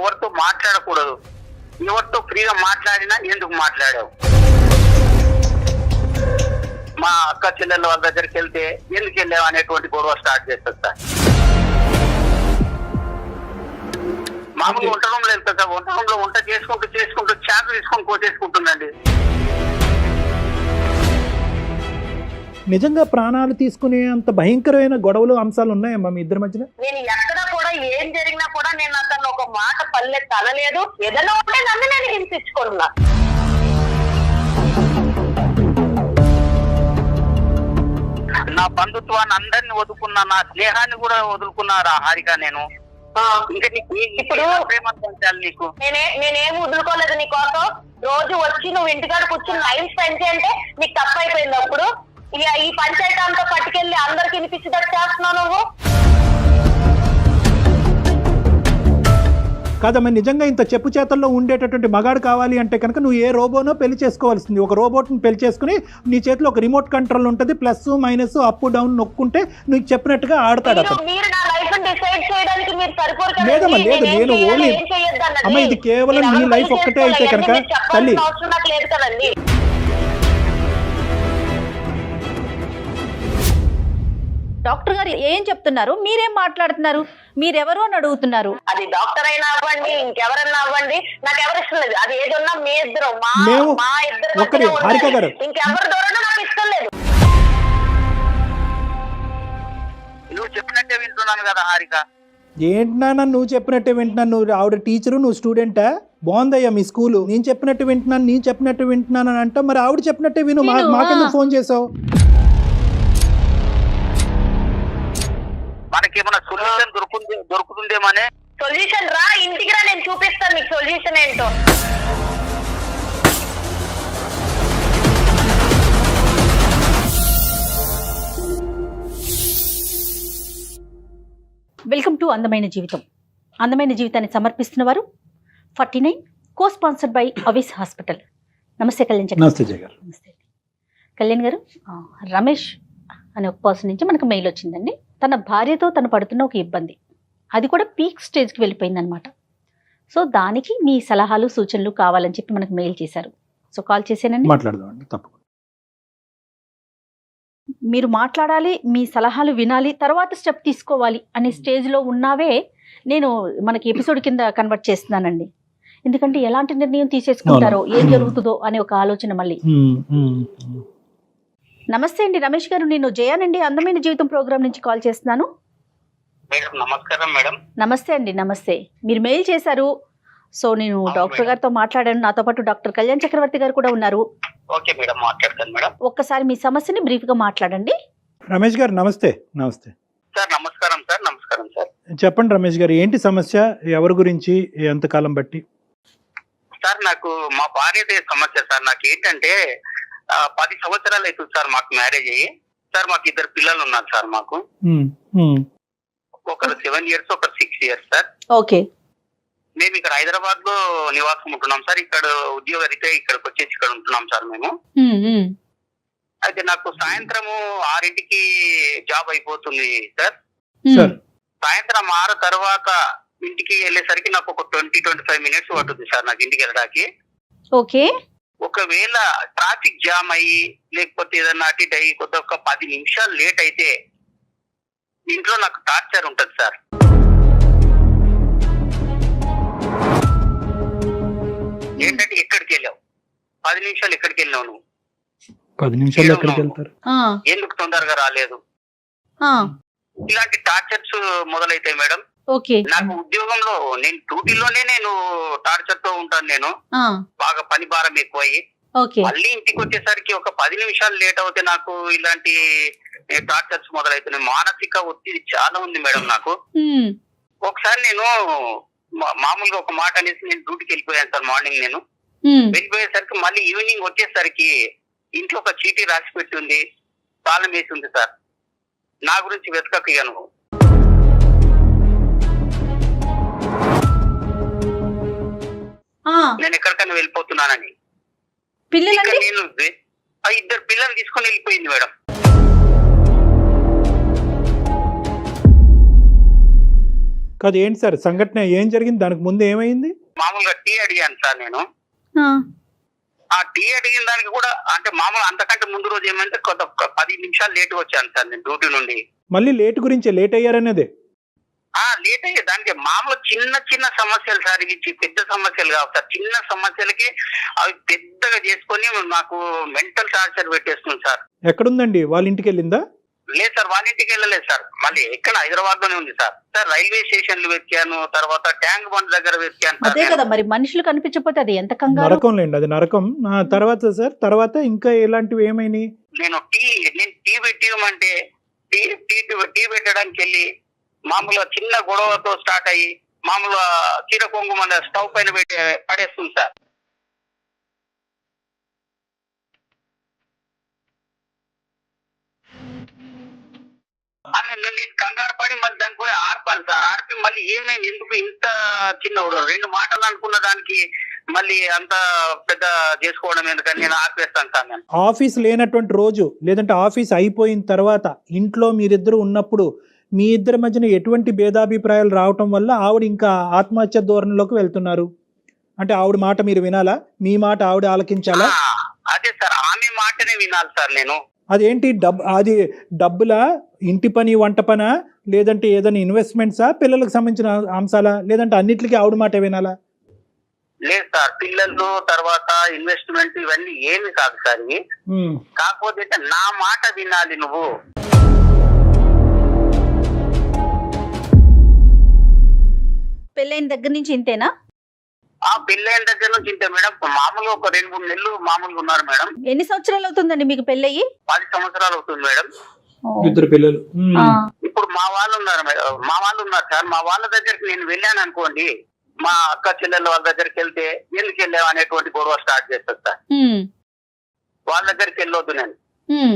ఎవరితో మాట్లాడకూడదు, ఎవరితో ఫ్రీగా మాట్లాడినా ఎందుకు మాట్లాడావు, మా అక్క చెల్లెళ్ళ వాళ్ళ దగ్గరికి వెళ్తే ఎందుకు వెళ్ళావు అనేటువంటి గొడవ స్టార్ట్ చేస్తారు సార్. మామూలు వంట రూమ్ లో వెళ్తారు సార్, వంట రూమ్ లో వంట చేసుకుంటూ చాకు తీసుకొని కోసేసుకుంటుందండి. నిజంగా ప్రాణాలు తీసుకునే అంత భయంకరమైన గొడవలు అంశాలు ఉన్నాయమ్మా మీ ఇద్దరి మధ్యన? నేను ఎక్కడ కూడా ఏం జరిగినా కూడా నేను అతను ఒక మాట పల్లె తనలేదు. ఏదైనా ఉంటే నన్ను నేను హింసించుకున్నా. నా బంధుత్వాన్ని అందరిని వదులుకున్నా, నా స్నేహాన్ని కూడా వదులుకున్నారా హారిక? నేను ఇంకా ఇప్పుడు ప్రేమ పంచాలి నీకు. నేనేం వదులుకోలేదు నీ కోసం. రోజు వచ్చి నువ్వు ఇంటికాడ కూర్చుని లైన్ స్పెండ్ చేయంటే నీకు తప్పు అయిపోయింది. అప్పుడు ఈ పంచాయతీ అంతా పట్టుకెళ్ళి అందరికి వినిపించేటట్టు చేస్తున్నావు నువ్వు. కాదమ్మా, నిజంగా ఇంత చెప్పు చేతల్లో ఉండేటటువంటి మగాడు కావాలి అంటే కనుక నువ్వు ఏ రోబోనో పెళ్లి చేసుకోవాల్సింది. ఒక రోబోట్ని పెళ్లి చేసుకుని నీ చేతిలో ఒక రిమోట్ కంట్రోల్ ఉంటుంది, ప్లస్ మైనస్ అప్ డౌన్ నొక్కుంటే నువ్వు చెప్పినట్టుగా ఆడతాడు అతను. మీరు నా లైఫ్ డిసైడ్ చేయడానికి మీరు సరిపోరు కదా. లేదమ్మా, లేదు, నేను ఓన్లీ అమ్మ ఇది కేవలం నీ లైఫ్ ఒక్కటే అయితే కనుక తల్లి. అవసరం నాకు లేదు కదండి. డాక్టర్ గారు ఏం చెప్తున్నారు, మీరేం మాట్లాడుతున్నారు, మీరెవరు అని అడుగుతున్నారు. అది డాక్టర్ అయినా అవ్వండి, ఇంకెవరన్నా అవ్వండి, నాకు ఎవరు ఇష్టం లేదు. అది ఏదన్నా మీ ఇద్దరు మా ఇద్దరు హారిక గారు ఇంకెవరి ద్వారా నాకు ఇష్టం లేదు. నువ్వు చెప్పినట్టే వింటున్నాను కదా హారిక. ఏంటన్నా నువ్వు చెప్పినట్టే వింటున్నాను? నువ్వు ఆవిడ టీచరు, నువ్వు స్టూడెంటా? బాగుందయ్యా మీ స్కూలు. నేను చెప్పినట్టు వింటున్నాను అని అంటావు, మరి ఆవిడ చెప్పినట్టే విను. మాకెందుకు ఫోన్ చేసావు? మనకేమన్నా సొల్యూషన్ దొరుకుతుందేమనే. సొల్యూషన్ రా, ఇంటికి రా, నేను చూపిస్తాను నీకు సొల్యూషన్ ఏంటో. వెల్కమ్ టు అందమైన జీవితం. అందమైన జీవితాన్ని సమర్పిస్తున్న వారు 49 కో స్పాన్సర్డ్ బై అవిస్ హాస్పిటల్. నమస్తే కళ్యాణ్ చక్రవర్తి. నమస్తే జయ గారు. నమస్తే కళ్యాణ్ గారు. రమేష్ అనే ఒక పర్సన్ నుంచి మనకు మెయిల్ వచ్చిందండి. తన భార్యతో తను పడుతున్న ఒక ఇబ్బంది, అది కూడా పీక్ స్టేజ్కి వెళ్ళిపోయింది అనమాట. సో దానికి మీ సలహాలు సూచనలు కావాలని చెప్పి మనకు మెయిల్ చేశారు. సో కాల్ చేశానండి, మాట్లాడదామండి. తప్పకుండా మీరు మాట్లాడాలి, మీ సలహాలు వినాలి, తర్వాత స్టెప్ తీసుకోవాలి అనే స్టేజ్లో ఉన్నావే నేను మనకి ఎపిసోడ్ కింద కన్వర్ట్ చేస్తున్నానండి. ఎందుకంటే ఎలాంటి నిర్ణయం తీసేసుకుంటారో, ఏం జరుగుతుందో అనే ఒక ఆలోచన మళ్ళీ. నమస్తే అండి రమేష్ గారు, నేను జయానండి, అందమైన జీవితం ప్రోగ్రామ్ నుంచి కాల్ చేస్తున్నాను. మేడం నమస్కారం. మేడం నమస్తే అండి. నమస్తే. మీరు మెయిల్ చేశారు, సో నేను డాక్టర్ గారితో మాట్లాడాను. నాతో పాటు డాక్టర్ కళ్యాణ్ చక్రవర్తి గారు కూడా ఉన్నారు. ఓకే మేడం, మాట్లాడతాను మేడం. ఒక్కసారి మీ సమస్యని బ్రీఫ్ గా మాట్లాడండి. రమేష్ గారు నమస్తే. నమస్తే సార్. నమస్కారం సార్. నమస్కారం సార్. చెప్పండి రమేష్ గారు, ఏంటి సమస్య? ఎవరి గురించి? ఎంతకాలం బట్టి? సార్ నాకు మా భార్యదే సమస్య సార్. నాకు ఏంటంటే 10 సంవత్సరాలు అవుతుంది సార్ మాకు మ్యారేజ్ అయ్యి. సార్ మాకు 2 పిల్లలు ఉన్నారు సార్. మాకు ఒకరు 7 years, ఒకరు 6 years సార్. ఓకే. మేము ఇక్కడ హైదరాబాద్ లో నివాసం ఉంటున్నాం సార్. ఇక్కడ ఉద్యోగ రీత్యా ఇక్కడికి వచ్చేసి ఇక్కడ ఉంటున్నాం సార్ మేము. అయితే నాకు సాయంత్రము 6ంటికి జాబ్ అయిపోతుంది సార్. సాయంత్రం 6 తర్వాత ఇంటికి వెళ్ళేసరికి నాకు ఒక 20-25 minutes పడుతుంది సార్ నాకు ఇంటికి వెళ్ళడానికి. ఓకే. ఒకవేళ ట్రాఫిక్ జామ్ అయ్యి లేకపోతే ఏదన్నా అటు ఇటు అయ్యి కొద్ది ఒక 10 నిమిషాలు లేట్ అయితే ఇంట్లో నాకు టార్చర్ ఉంటుంది సార్. ఏంటంటే ఎక్కడికి వెళ్ళావు, 10 నిమిషాలు ఎక్కడికి వెళ్ళావు నువ్వు, 10 నిమిషాలు ఎక్కడికి వెళ్తారు, ఎందుకు తొందరగా రాలేదు, ఇలాంటి టార్చర్స్ మొదలైతాయి మేడం. ఓకే. నాకు ఉద్యోగంలో నేను డ్యూటీలోనే నేను టార్చర్ తో ఉంటాను. నేను బాగా పని భారం ఎక్కువయ్యి మళ్ళీ ఇంటికి వచ్చేసరికి ఒక 10 నిమిషాలు లేట్ అవుతే నాకు ఇలాంటి టార్చర్స్ మొదలవుతున్నాయి. మానసిక ఒత్తిడి చాలా ఉంది మేడం నాకు. ఒకసారి నేను మామూలుగా ఒక మాట అనేసి నేను డ్యూటీకి వెళ్ళిపోయాను సార్. మార్నింగ్ నేను వెళ్ళిపోయేసరికి మళ్ళీ ఈవినింగ్ వచ్చేసరికి ఇంట్లో ఒక చీటీ రాసి పెట్టి ఉంది, తాళం వేసి ఉంది సార్. నా గురించి వెతకయ్యాను, నేను ఎక్కడికైనా వెళ్ళిపోతున్నానని. నేను 2 పిల్లలు తీసుకొని వెళ్ళిపోయింది మేడం. కాదు ఏంటి సార్ సంఘటన ఏం జరిగింది, దానికి ముందు ఏమైంది? మామూలుగా టీ అడిగాను సార్ నేను. ఆ టీ అడిగిన దానికి కూడా అంటే మామూలు అంతకంటే ముందు రోజు ఏమంటే కొంత 10 నిమిషాలు లేట్ వచ్చాను సార్ నేను డ్యూటీ నుండి. మళ్ళీ లేట్ గురించి లేట్ అయ్యారనేదే? లేట్ అయ్యే దానికి మామూలు చిన్న చిన్న సమస్యలు సార్, ఇవి పెద్ద సమస్యలు కావు సార్. చిన్న సమస్యలకి అవి పెద్దగా చేసుకొని నాకు మెంటల్ టార్చర్ పెట్టేస్తుంది సార్. ఎక్కడుందండి, వాళ్ళ ఇంటికి వెళ్ళిందా? లేదు సార్, వాళ్ళ ఇంటికి వెళ్ళలేదు సార్. మళ్ళీ ఎక్కడ హైదరాబాద్ లోనే ఉంది సార్. సార్ రైల్వే స్టేషన్లు వెతికాను, తర్వాత ట్యాంక్ బండ్ దగ్గర వెతికాను సార్. అదే కదా మరి, మనుషులు కనిపించకపోతే అది ఎంత కంగారు. నరకం లేండి, అది నరకం. తర్వాత సార్ తర్వాత ఇంకా ఎలాంటివి ఏమైనాయి? నేను టీ పెట్టిమంటే టీ పెట్టడానికి వెళ్ళి మామూలుగా చిన్న గొడవతో స్టార్ట్ అయ్యి మామూలుగా చీర కొంగు మన స్టవ్ పైన పెట్టి పడేస్తుంది సార్. నేను కంగారు పడి మళ్ళీ దానికి పోయి ఆర్పాను సార్. ఆర్పి మళ్ళీ ఏమైంది, ఎందుకు ఇంత చిన్న 2 మాటలు అనుకున్న దానికి మళ్ళీ అంత పెద్ద చేసుకోవడం ఎందుకని నేను ఆర్పేస్తాను సార్. నేను ఆఫీస్ లేనటువంటి రోజు లేదంటే ఆఫీస్ అయిపోయిన తర్వాత ఇంట్లో మీరిద్దరు ఉన్నప్పుడు మీ ఇద్దరి మధ్యన ఎటువంటి భేదాభిప్రాయాలు రావటం వల్ల ఆవిడ ఇంకా ఆత్మహత్య ధోరణిలోకి వెళ్తున్నారు? అంటే ఆవిడ మాట మీరు వినాలా, మీ మాట ఆవిడ ఆలకించాలా? అదే సార్, ఆమె మాటనే వినాలి సార్ నేను. అదేంటి అది డబ్బులా, ఇంటి పని వంట పనా, లేదంటే ఏదైనా ఇన్వెస్ట్మెంట్సా, పిల్లలకు సంబంధించిన అంశాలా, లేదంటే అన్నిటికీ ఆవిడ మాట వినాలా? లేదు సార్, పిల్లలు తర్వాత ఇన్వెస్ట్మెంట్ ఇవన్నీ ఏమి కాదు సార్. కాకపోతే నా మాట వినాలి నువ్వు. పెళ్ళైన దగ్గర నుంచి ఇంతేనా? పెళ్ళైన దగ్గర నుంచి ఇంతే మేడం. మామూలుగా ఒక 2-3 నెలలు మామూలుగా ఉన్నారు మేడం. ఎన్ని సంవత్సరాలు అవుతుందండి మీకు పెళ్ళయి? 10 సంవత్సరాలు అవుతుంది మేడం. ఇద్దరు పిల్లలు. ఇప్పుడు మా వాళ్ళు ఉన్నారు సార్. మా వాళ్ళ దగ్గరికి నేను వెళ్ళాను అనుకోండి, మా అక్క చెల్లెళ్ళ వాళ్ళ దగ్గరికి వెళ్తే ఎందుకు వెళ్ళావు అనేటువంటి గొడవ స్టార్ట్ చేస్తారు సార్. వాళ్ళ దగ్గరికి వెళ్ళొద్దు, నేను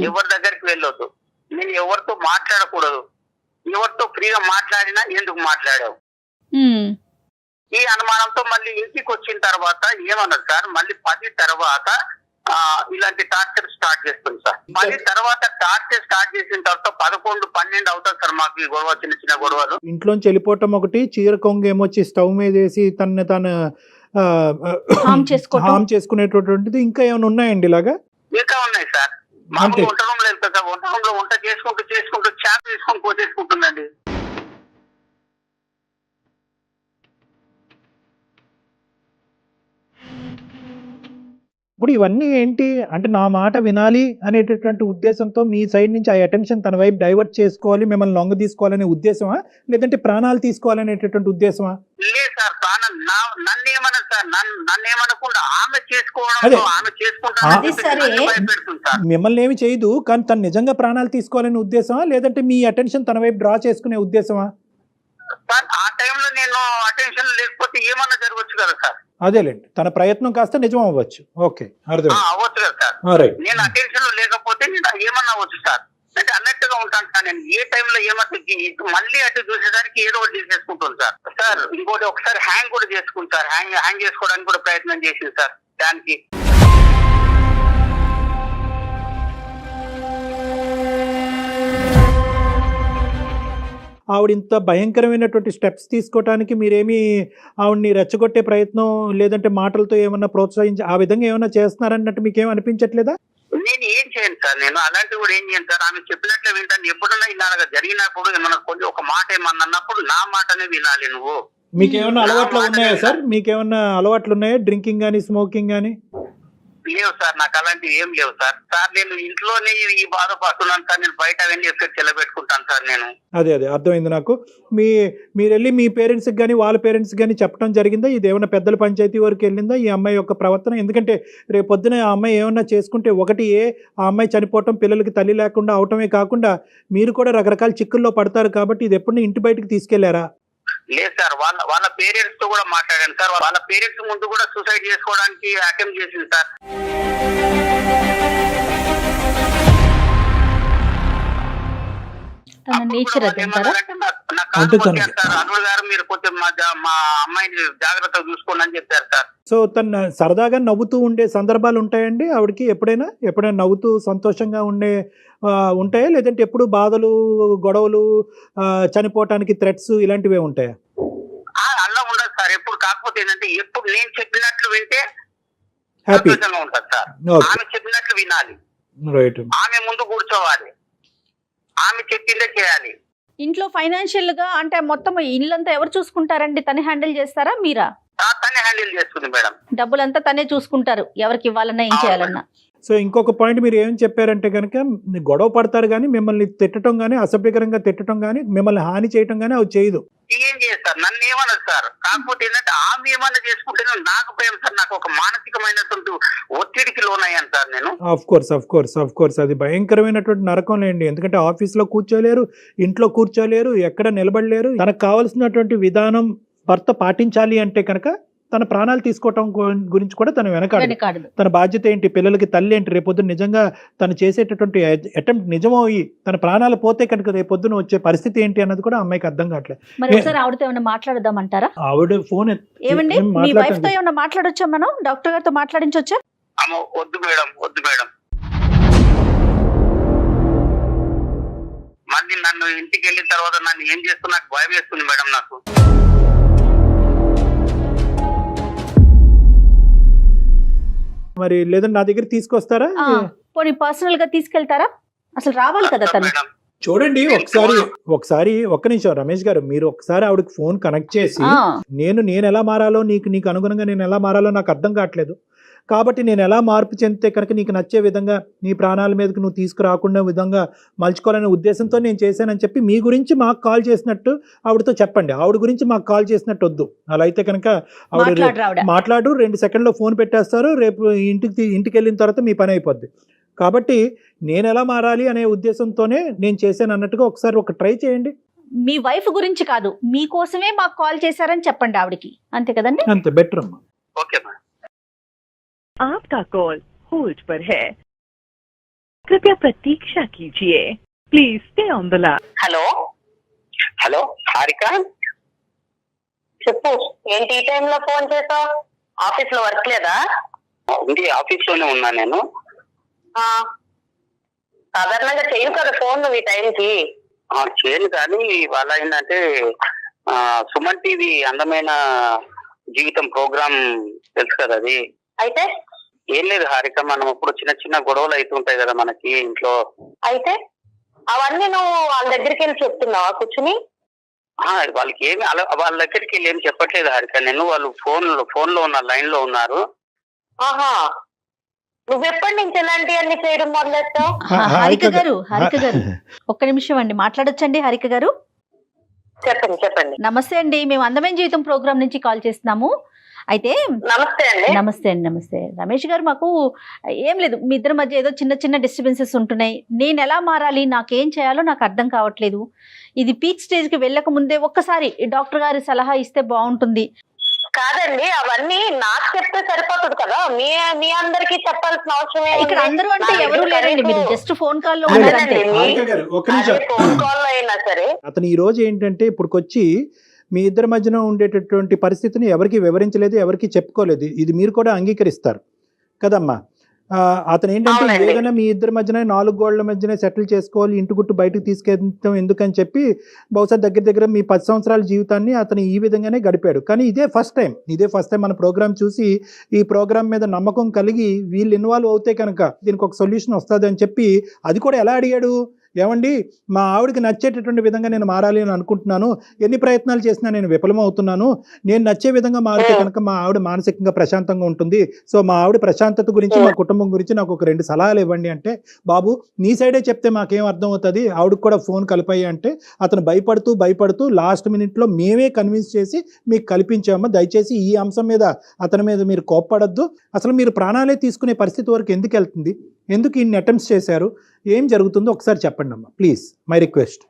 ఎవరి దగ్గరికి వెళ్ళొద్దు, నేను ఎవరితో మాట్లాడకూడదు, ఎవరితో ఫ్రీగా మాట్లాడినా ఎందుకు మాట్లాడావు ఈ అనుమానంతో మళ్ళీ ఇంటికి వచ్చిన తర్వాత ఏమన్నారు సార్, మళ్ళీ 10 తర్వాత ఇలాంటి టార్చర్ స్టార్ట్ చేస్తుంది సార్. 10 తర్వాత టార్చర్ స్టార్ట్ చేసిన తర్వాత 11-12 అవుతుంది సార్ మాకు ఈ గొడవ, చిన్న చిన్న గొడవలు. ఇంట్లోంచి వెళ్ళిపోవటం ఒకటి, చీర కొంగు ఏమొచ్చి స్టవ్ మీద వేసి తను హామ్ చేసుకునేటటువంటిది ఇంకా ఏమైనా ఉన్నాయండి ఇలాగా? ఇంకా ఉన్నాయి సార్. మామూలు వంట రూమ్ లో వెళ్తా సార్, వంట రూమ్ లో వంట చేసుకుంటూ చాప్ తీసుకొని పోసేసుకుంటుందండి. ఇప్పుడు ఇవన్నీ ఏంటి అంటే నా మాట వినాలి అనేటటువంటి ఉద్దేశంతో మీ సైడ్ నుంచి ఆ అటెన్షన్ తన వైపు డైవర్ట్ చేసుకోవాలి, మిమ్మల్ని లొంగ తీసుకోవాలనే ఉద్దేశమా, లేదంటే ప్రాణాలు తీసుకోవాలనేటటువంటి ఉద్దేశమా? లేదు సార్, నన్ను ఏమన్నా సార్, నన్ను ఏమనకుండా ఆమె చేసుకోవడం, ఆమె చేసుకుంటా మిమ్మల్ని ఏమి చేయదు, కానీ తను నిజంగా ప్రాణాలు తీసుకోవాలనే ఉద్దేశమా, లేదంటే మీ అటెన్షన్ తన వైపు డ్రా చేసుకునే ఉద్దేశమా? సార్ ఆ టైంలో నేను అటెన్షన్ లేకపోతే ఏమన్నా జరగవచ్చు కదా సార్. అదేలేండి, తన ప్రయత్నం కాస్త నిజం అవ్వచ్చు. ఓకే, అర్థం అవ్వచ్చు కదా సార్. నేను అటెన్షన్ లో లేకపోతే నేను ఏమన్నా అవ్వచ్చు సార్. అంటే అలర్ట్ గా ఉంటాను సార్. నేను ఏ టైంలో ఏమవుతుంది మళ్ళీ అటు చూసేసరికి ఏదో ఒకటి చేసేసుకుంటాను సార్. సార్ ఇంకోటి ఒకసారి హ్యాంగ్ కూడా చేసుకుంటారు, హ్యాంగ్ చేసుకోవడానికి కూడా ప్రయత్నం చేసింది సార్. దానికి ఆవిడ ఇంత భయంకరమైనటువంటి స్టెప్స్ తీసుకోవడానికి మీరేమి ఆవిడ్ని రెచ్చగొట్టే ప్రయత్నం లేదంటే మాటలతో ఏమన్నా ప్రోత్సహించి ఆ విధంగా ఏమన్నా చేస్తున్నారన్నట్టు మీకేం అనిపించట్లేదా? నేను ఏం చేయను సార్, నేను అలాంటివి కూడా ఏం చేయను సార్. ఆమె చెప్పినట్లే వింటాను. ఎప్పుడన్నా ఇలాగా జరిగినప్పుడు ఏమన్నా కొంచెం ఒక మాట ఏమన్నా అన్నప్పుడు నా మాటనే వినాలి నువ్వు. మీకేమన్నా అలవాట్లు ఉన్నాయా సార్? మీకేమన్నా అలవాట్లు ఉన్నాయా, డ్రింకింగ్ కానీ స్మోకింగ్ కానీ? లేవు సార్, నాకు అలాంటివి ఏం లేవు సార్. సార్ నేను ఇంట్లోనే ఈ బాధపడుతున్నాను సార్. నేను బయట అవన్నీ ఎఫెక్ట్ చెల్లబెట్టుకుంటాను సార్ నేను. అదే అర్థమైంది నాకు. మీరు వెళ్ళి మీ పేరెంట్స్కి కానీ వాళ్ళ పేరెంట్స్కి కానీ చెప్పడం జరిగిందా? ఇది ఏమైనా పెద్దల పంచాయతీ వరకు వెళ్ళిందా ఈ అమ్మాయి యొక్క ప్రవర్తన? ఎందుకంటే రేపు పొద్దున ఆ అమ్మాయి ఏమన్నా చేసుకుంటే ఒకటి ఆ అమ్మాయి చనిపోవటం, పిల్లలకి తల్లి లేకుండా అవటమే కాకుండా మీరు కూడా రకరకాల చిక్కుల్లో పడతారు కాబట్టి ఇది ఎప్పుడు ఇంటి బయటకు తీసుకెళ్లారా? లేదు సార్, వాళ్ళ పేరెంట్స్ తో కూడా మాట్లాడాను సార్. వాళ్ళ పేరెంట్స్ ముందు కూడా సూసైడ్ చేసుకోవడానికి అటెంప్ట్ చేసింది సార్. అల్లుడు గారు మీరు కొంచెం మా అమ్మాయిని జాగ్రత్తగా చూసుకోండి అని చెప్పారు సార్. సో తను సరదాగా నవ్వుతూ ఉండే సందర్భాలు ఉంటాయండి ఆవిడకి? ఎప్పుడైనా నవ్వుతూ సంతోషంగా ఉంటాయా, లేదంటే ఎప్పుడు బాధలు, గొడవలు, చనిపోవటానికి థ్రెట్స్ ఇలాంటివే ఉంటాయా? కాకపోతే ఏంటంటే ఎప్పుడు నేను చెప్పినట్లు వింటే హ్యాపీ. సంతోషంగా ఉంటుంది సార్. ఆమె చెప్పినట్లు వినాలి, రైట్. ఆమె ముందు కూర్చోవాలి, ఆమె చెప్పిందే చేయాలి. ఇంట్లో ఫైనాన్షియల్ గా అంటే మొత్తం ఇల్లంతా ఎవరు చూసుకుంటారండి? తనే హ్యాండిల్ చేస్తారా మీరా? తనే హ్యాండిల్ చేస్తుంది మేడం. డబ్బులంతా తనే చూసుకుంటారు, ఎవరికి ఇవ్వాలన్నా ఏం చేయాలన్నా. సో ఇంకొక పాయింట్ మీరు ఏం చెప్పారంటే కనుక గొడవ పడతారు కానీ మిమ్మల్ని తిట్టడం కానీ అసభ్యకరంగా తిట్టడం కానీ మిమ్మల్ని హాని చేయటం కానీ అవి చేయదు. ఏం చేస్తారు, నన్ను ఏమన్నది సార్. కాకపోతే ఏంటంటే ఆమె ఏమన్నా చేసుకుంటే నాకు భయం సార్. నాకు ఒక మానసికమైనటువంటి ఒత్తిడికి లోనయ్యాను సార్ నేను. ఆఫ్ కోర్స్ అది భయంకరమైనటువంటి నరకం లేండి. ఎందుకంటే ఆఫీస్లో కూర్చోలేరు, ఇంట్లో కూర్చోలేరు, ఎక్కడ నిలబడలేరు. తనకు కావాల్సినటువంటి విధానం భర్త పాటించాలి అంటే కనుక తన ప్రాణాలు తీసుకోవటం గురించి కూడా తను వెనకాడదు. తన బాధ్యత ఏంటి, పిల్లలకి తల్లి ఏంటి, రేపొద్దున నిజంగా తను చేసేటటువంటి అటెంప్ట్ నిజమయ్యి తన ప్రాణాలు పోతే కనుక రేపొద్దున వచ్చే పరిస్థితి ఏంటి అన్నది కూడా అమ్మాయికి అర్థం కావట్లేదు. మరి ఒకసారి ఆవిడతో ఏమైనా మాట్లాడదామంటారా? ఆవిడ ఫోన్ ఏమండి మీ వైఫ్ తో ఏమైనా మాట్లాడొచ్చా? మనం డాక్టర్ గారితో మాట్లాడించొచ్చా? వద్దు మేడం. మళ్ళీ నన్ను ఇంటికి వెళ్ళిన తర్వాత నన్ను ఏం చేస్తున్నా నాకు భయం వేస్తుంది మేడం. నాకు మరి లేదంటే నా దగ్గర తీసుకొస్తారా? పోనీ పర్సనల్ గా తీసుకెళ్తారా? అసలు రావాలి కదా తను. చూడండి ఒకసారి ఒక్క నిమిషం రమేష్ గారు, మీరు ఒకసారి ఆవిడకి ఫోన్ కనెక్ట్ చేసి నేను ఎలా మారాలో నీకు అనుగుణంగా నేను ఎలా మారాలో నాకు అర్థం కావట్లేదు, కాబట్టి నేను ఎలా మార్పు చెందితే కనుక నీకు నచ్చే విధంగా నీ ప్రాణాల మీదకి నువ్వు తీసుకురాకుండా విధంగా మలుచుకోవాలనే ఉద్దేశంతో నేను చేశానని చెప్పి మీ గురించి మాకు కాల్ చేసినట్టు ఆవిడతో చెప్పండి. ఆవిడ గురించి మాకు కాల్ చేసినట్టు వద్దు. అలా అయితే కనుక ఆవిడ మాట్లాడు 2 సెకండ్లో ఫోన్ పెట్టేస్తారు, రేపు ఇంటికి వెళ్ళిన తర్వాత మీ పని అయిపోద్ది. కాబట్టి నేను ఎలా మారాలి అనే ఉద్దేశంతోనే నేను చేశాను అన్నట్టుగా ఒకసారి ఒక ట్రై చేయండి. మీ వైఫ్ గురించి కాదు, మీకోసమే మాకు కాల్ చేశారని చెప్పండి ఆవిడకి, అంతే కదండి? అంతే బెటర్ అమ్మా. Okay madam. आपका कॉल होल्ड पर है, कृपया प्रतीक्षा कीजिए, please stay on the line. Hello Harika, చెప్పు. ఏంటి ఈ టైంలో ఫోన్ చేసావు? ఆఫీస్ లో వర్క్ లేదా? ఉంది, ఆఫీస్ లోనే ఉన్నా నేను. సాధారణంగా చేయను కదా ఫోన్ నువ్వు ఈ టైంకి. చేయను కానీ ఇవాళ ఏంటంటే సుమన్ టీవీ అందమైన జీవితం ప్రోగ్రామ్ తెలుసు కదా, అది అయితే ఏం లేదు హారిక, మనం ఇప్పుడు చిన్న గొడవలు అవుతుంటాయి కదా మనకి ఇంట్లో. అయితే అవన్నీ నువ్వు వాళ్ళ దగ్గరికి వెళ్ళి చెప్తున్నావా కూర్చుని? వాళ్ళకి ఏమి వాళ్ళ దగ్గరికి వెళ్ళి ఏం చెప్పట్లేదు హారిక నేను. వాళ్ళు ఫోన్ లో ఉన్న లైన్ లో ఉన్నారు. ఆహా, నువ్వెప్పటి నుంచి ఇలాంటి అన్ని చేయడం మొదలెట్టావు? హారిక గారు ఒక్క నిమిషం అండి, మాట్లాడొచ్చండి హారిక గారు? చెప్పండి. నమస్తే అండి, మేము అందమైన జీవితం ప్రోగ్రామ్ నుంచి కాల్ చేస్తున్నాము. అయితే నమస్తే అండి. రమేష్ గారు, మాకు ఏం లేదు, మీ ఇద్దరి మధ్య ఏదో చిన్న డిస్టర్బెన్సెస్ ఉంటున్నాయి. నేను ఎలా మారాలి, నాకేం చేయాలో నాకు అర్థం కావట్లేదు. ఇది పీక్ స్టేజ్ కి వెళ్ళక ముందే ఒక్కసారి డాక్టర్ గారి సలహా ఇస్తే బాగుంటుంది. కాదండి, అవన్నీ నాకు చెప్తే సరిపోతుంది కదా, మీ అందరికి చెప్పాల్సిన అవసరం ఇక్కడ అందరూ అంటే ఎవరు లేరండి, మీరు జస్ట్ ఫోన్ కాల్ లో ఫోన్ కాల్ లో అయినా సరే. అతను ఈ రోజు ఏంటంటే ఇప్పుడుకొచ్చి మీ ఇద్దరి మధ్యన ఉండేటటువంటి పరిస్థితిని ఎవరికి వివరించలేదు, ఎవరికి చెప్పుకోలేదు. ఇది మీరు కూడా అంగీకరిస్తారు కదమ్మా? అతను ఏంటంటే ఏదైనా మీ ఇద్దరి మధ్యన 4 గోళ్ల మధ్యనే సెటిల్ చేసుకోవాలి, ఇంటి గుట్టు బయటకు తీసుకెళ్తాం ఎందుకని చెప్పి బహుశా దగ్గర మీ 10 సంవత్సరాల జీవితాన్ని అతను ఈ విధంగానే గడిపాడు. కానీ ఇదే ఫస్ట్ టైం మన ప్రోగ్రామ్ చూసి ఈ ప్రోగ్రామ్ మీద నమ్మకం కలిగి వీళ్ళు ఇన్వాల్వ్ అవుతే కనుక దీనికి ఒక సొల్యూషన్ వస్తుంది అని చెప్పి అది కూడా ఎలా అడిగాడు, ఏమండి మా ఆవిడకి నచ్చేటటువంటి విధంగా నేను మారాలి అని అనుకుంటున్నాను, ఎన్ని ప్రయత్నాలు చేసినా నేను విఫలమవుతున్నాను, నేను నచ్చే విధంగా మారితే కనుక మా ఆవిడ మానసికంగా ప్రశాంతంగా ఉంటుంది, సో మా ఆవిడ ప్రశాంతత గురించి మా కుటుంబం గురించి నాకు ఒక 2 సలహాలు ఇవ్వండి అంటే, బాబు నీ సైడే చెప్తే మాకేం అర్థం అవుతుంది, ఆవిడకి కూడా ఫోన్ కలిపాయి అంటే అతను భయపడుతూ లాస్ట్ మినిట్లో మేమే కన్విన్స్ చేసి మీకు కల్పించామా, దయచేసి ఈ అంశం మీద అతని మీద మీరు కోప్పడద్దు, అసలు మీరు ప్రాణాలే తీసుకునే పరిస్థితి వరకు ఎందుకు వెళ్తుంది, ఎందుకు ఇన్ని అటెంప్ట్స్ చేశారు, ఏం జరుగుతుందో ఒకసారి చెప్పండి అమ్మా ప్లీజ్, మై రిక్వెస్ట్.